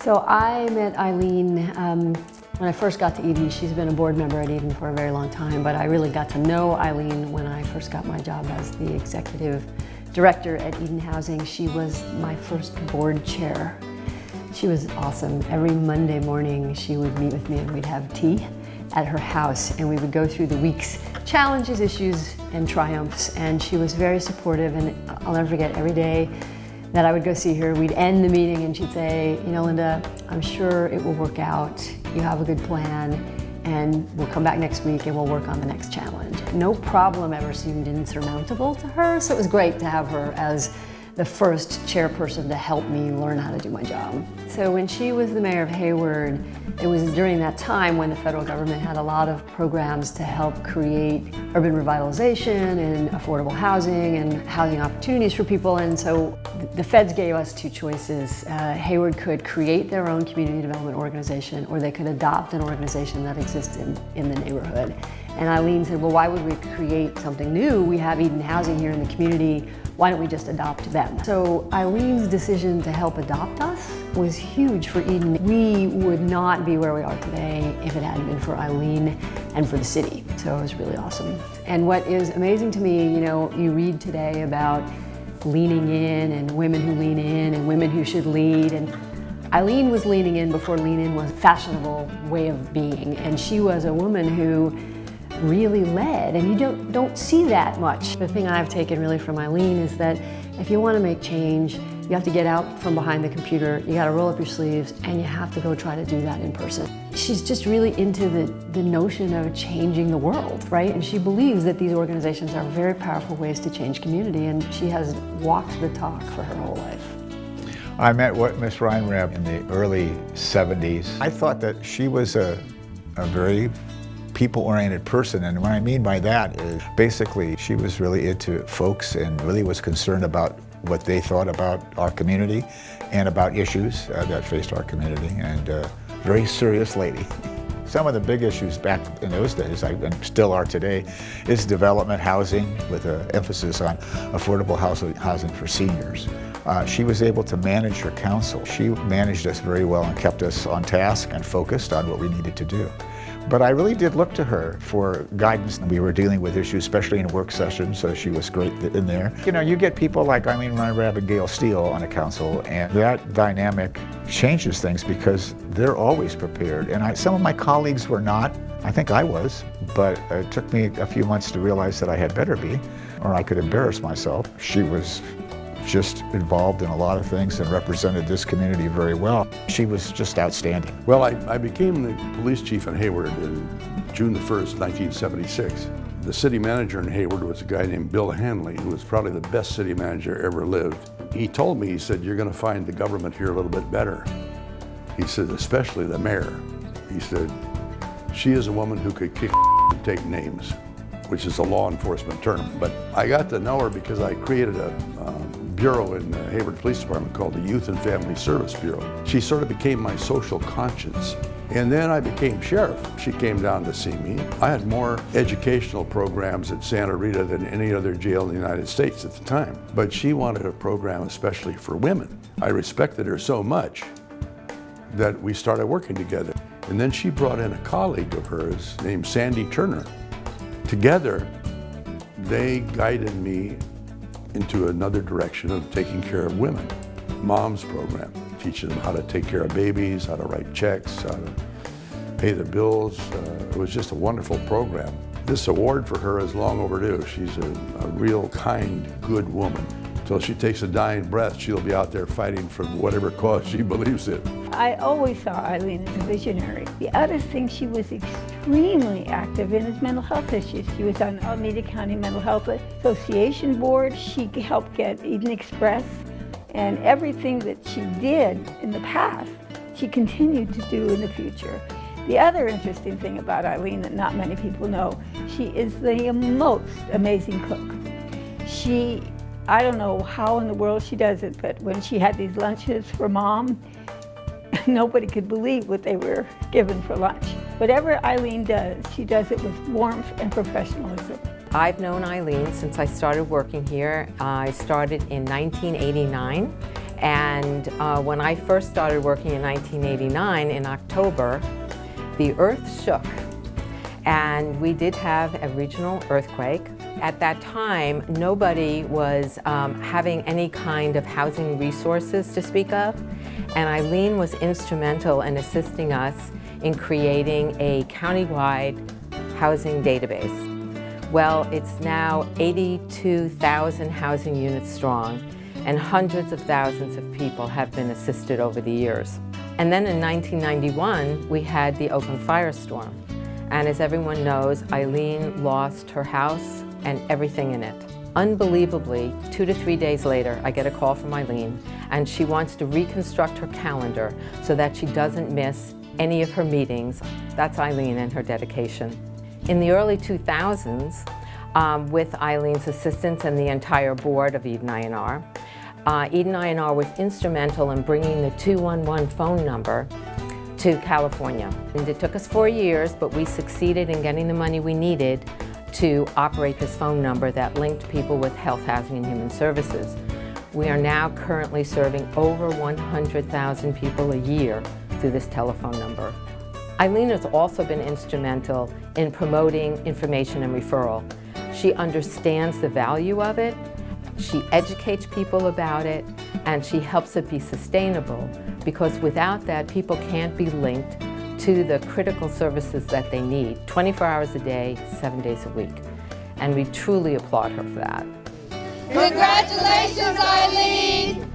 So I met Ilene when I first got to Eden. She's been a board member at Eden for a very long time, but I really got to know Ilene when I first got my job as the executive director at Eden Housing. She was my first board chair. She was awesome. Every Monday morning she would meet with me and we'd have tea at her house and we would go through the week's challenges, issues, and triumphs. And she was very supportive, and I'll never forget, every day that I would go see her, we'd end the meeting and she'd say, you know, Linda, I'm sure it will work out. You have a good plan and we'll come back next week and we'll work on the next challenge. No problem ever seemed insurmountable to her, so it was great to have her as the first chairperson to help me learn how to do my job. So when she was the mayor of Hayward, it was during that time when the federal government had a lot of programs to help create urban revitalization and affordable housing and housing opportunities for people. And so the feds gave us two choices. Hayward could create their own community development organization, or they could adopt an organization that existed in the neighborhood. And Ilene said, well, why would we create something new? We have Eden Housing here in the community. Why don't we just adopt them? So Ilene's decision to help adopt us was huge for Eden. We would not be where we are today if it hadn't been for Ilene and for the city. So it was really awesome. And what is amazing to me, you know, you read today about leaning in and women who lean in and women who should lead. And Ilene was leaning in before lean in was a fashionable way of being. And she was a woman who really led, and you don't see that much. The thing I've taken really from Ilene is that if you want to make change, you have to get out from behind the computer, you got to roll up your sleeves, and you have to go try to do that in person. She's just really into the notion of changing the world, right? And she believes that these organizations are very powerful ways to change community, and she has walked the talk for her whole life. I met Miss Weinreb in the early 70s. I thought that she was a very people-oriented person, and what I mean by that is basically she was really into folks and really was concerned about what they thought about our community and about issues that faced our community, and very serious lady. Some of the big issues back in those days, and still are today, is development housing with an emphasis on affordable housing for seniors. She was able to manage her council. She managed us very well and kept us on task and focused on what we needed to do. But I really did look to her for guidance. We were dealing with issues, especially in work sessions, so she was great in there. You know, you get people like Ilene Weinreb and Gail Steele on a council, and that dynamic changes things because they're always prepared. And some of my colleagues were not. I think I was, but it took me a few months to realize that I had better be, or I could embarrass myself. She was just involved in a lot of things and represented this community very well. She was just outstanding. Well, I became the police chief in Hayward in June the 1st, 1976. The city manager in Hayward was a guy named Bill Hanley, who was probably the best city manager ever lived. He told me, he said, you're going to find the government here a little bit better. He said, especially the mayor. He said, she is a woman who could kick and take names, which is a law enforcement term. But I got to know her because I created a bureau in the Hayward Police Department called the Youth and Family Service Bureau. She sort of became my social conscience. And then I became sheriff. She came down to see me. I had more educational programs at Santa Rita than any other jail in the United States at the time. But she wanted a program especially for women. I respected her so much that we started working together. And then she brought in a colleague of hers named Sandy Turner. Together, they guided me into another direction of taking care of women. Mom's program, teaching them how to take care of babies, how to write checks, how to pay their bills. It was just a wonderful program. This award for her is long overdue. She's a real kind, good woman. Until she takes a dying breath, she'll be out there fighting for whatever cause she believes in. I always saw Ilene as a visionary. The other thing she was extremely active in is mental health issues. She was on the Alameda County Mental Health Association board. She helped get Eden Express, and everything that she did in the past, she continued to do in the future. The other interesting thing about Ilene that not many people know, she is the most amazing cook. I don't know how in the world she does it, but when she had these lunches for Mom, nobody could believe what they were given for lunch. Whatever Ilene does, she does it with warmth and professionalism. I've known Ilene since I started working here. I started in 1989, And when I first started working in 1989, in October, the earth shook. And we did have a regional earthquake. At that time, nobody was having any kind of housing resources to speak of. And Ilene was instrumental in assisting us in creating a countywide housing database. Well, it's now 82,000 housing units strong, and hundreds of thousands of people have been assisted over the years. And then in 1991, we had the Oakland firestorm. And as everyone knows, Ilene lost her house and everything in it. Unbelievably, 2 to 3 days later, I get a call from Ilene, and she wants to reconstruct her calendar so that she doesn't miss any of her meetings. That's Ilene and her dedication. In the early 2000s, with Ilene's assistance and the entire board of Eden INR, Eden INR was instrumental in bringing the 211 phone number to California. And it took us 4 years, but we succeeded in getting the money we needed to operate this phone number that linked people with health, housing, and human services. We are now currently serving over 100,000 people a year through this telephone number. Ilene has also been instrumental in promoting information and referral. She understands the value of it, she educates people about it, and she helps it be sustainable, because without that, people can't be linked to the critical services that they need 24 hours a day, 7 days a week. And we truly applaud her for that. Congratulations, Ilene!